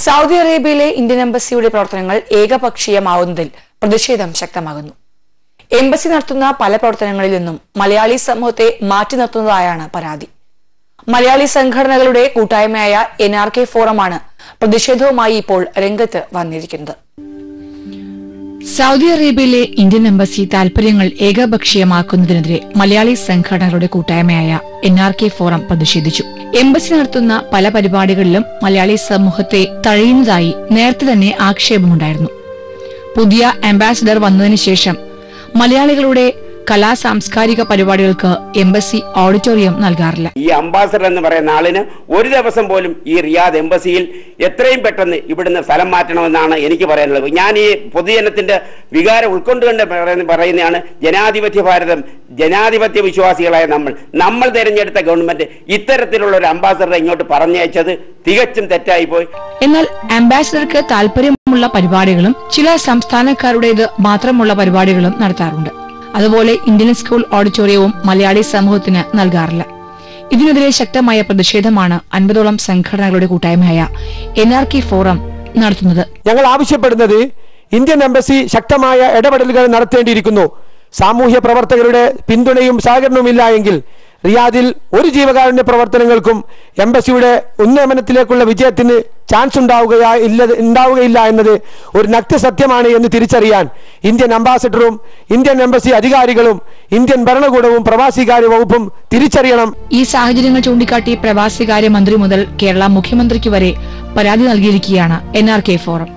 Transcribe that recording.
Saudi അറേബ്യയിലെ Indian എംബസിയുടെ പ്രവർത്തനങ്ങൾ ഏകപക്ഷീയമാവുന്നതിൽ പ്രതിഷേധം ശക്തമാകുന്നു. എംബസി നടത്തുന്ന പല പ്രവർത്തനങ്ങളിൽ നിന്നും മലയാളി സമൂഹത്തെ മാറ്റി നിർത്തുന്നതായാണ് പരാതി. മലയാളി സംഘടനകളുടെ കൂട്ടായ്മയായ NRK ഫോറമാണ് പ്രതിഷേധവുമായി ഇപ്പോൾ രംഗത്ത് വന്നിരിക്കുന്നത്. സൗദി അറേബ്യയിലെ ഇന്ത്യൻ എംബസി താൽപര്യങ്ങൾ ഏകപക്ഷീയമാക്കുന്നതിനെതിരെ മലയാളി സംഘടനകളുടെ കൂട്ടായ്മയായ NRK ഫോറം പ്രതിഷേധിച്ചു. എംബസി നടത്തുന്ന പല പരിപാടികളിലും മലയാളി സമൂഹത്തെ തഴയുന്നതായി നേരത്തെ തന്നെ ആക്ഷേപമുണ്ടായിരുന്നു. പുതിയ അംബാസിഡർ വന്നതിന് ശേഷം മലയാളികളുടെ കലാ സാംസ്കാരിക പരിപാടികൾക്ക് എംബസി ഓഡിറ്റോറിയം നൽകാറില്ല. ഈ അംബാസഡർ എന്ന് പറയുന്ന ആളിന് ഒരു ദിവസം പോലും ഈ റിയാദ് എംബസിയിൽ എത്രയും പെട്ടെന്ന് ഇവിടുന്ന് സ്ഥലം മാറ്റണമെന്നാണ് എനിക്ക് പറയാനുള്ളത്. ഞാൻ ഈ പൊതുജനത്തിന്റെ വികാരം ഉൾക്കൊണ്ടുകൊണ്ട് പറയുന്നതാണ്. ജനാധിപത്യ ഭാരതം, ജനാധിപത്യ വിശ്വാസികളായ നമ്മൾ തിരഞ്ഞെടുത്ത ഗവൺമെന്റ് ഇത്തരത്തിലുള്ള ഒരു അംബാസഡറെ ഇങ്ങോട്ട് പറഞ്ഞയച്ചത് തികച്ചും തെറ്റായി പോയി. എന്നാൽ അംബാസിഡർക്ക് താല്പര്യമുള്ള പരിപാടികളും ചില സംസ്ഥാനക്കാരുടേത് മാത്രമുള്ള പരിപാടികളും നടത്താറുണ്ട്. അതുപോലെ ഇന്ത്യൻ സ്കൂൾ ഓഡിറ്റോറിയവും മലയാളി സമൂഹത്തിന് നൽകാറില്ല. ഇതിനെതിരെ ശക്തമായ പ്രതിഷേധമാണ് 50ഓളം സംഘടനകളുടെ കൂട്ടായ്മയായ NRK ഫോറം നടത്തുന്നത്. ഞങ്ങൾ ആവശ്യപ്പെടുന്നത് ഇന്ത്യൻ എംബസി ശക്തമായ ഇടപെടലുകൾ നടത്തേണ്ടിയിരിക്കുന്നു. സാമൂഹ്യ പ്രവർത്തകരുടെ പിന്തുണയും സഹകരണവും ഇല്ല എങ്കിൽ റിയാദിൽ ഒരു ജീവകാരുണ്യ പ്രവർത്തനങ്ങൾക്കും എംബസിയുടെ ഉന്നമനത്തിലേക്കുള്ള വിജയത്തിന് ചാൻസ് ഉണ്ടാവുകയില്ല എന്നത് ഒരു നഗ്നസത്യമാണ് എന്ന് തിരിച്ചറിയാൻ ഇന്ത്യൻ അംബാസഡറും ഇന്ത്യൻ എംബസി അധികാരികളും ഇന്ത്യൻ ഭരണകൂടവും പ്രവാസികാര്യ വകുപ്പും തിരിച്ചറിയണം. ഈ സാഹചര്യങ്ങൾ ചൂണ്ടിക്കാട്ടി പ്രവാസികാര്യ മന്ത്രി മുതൽ കേരള മുഖ്യമന്ത്രിക്ക് വരെ പരാതി നൽകിയിരിക്കുകയാണ് NRK ഫോറം.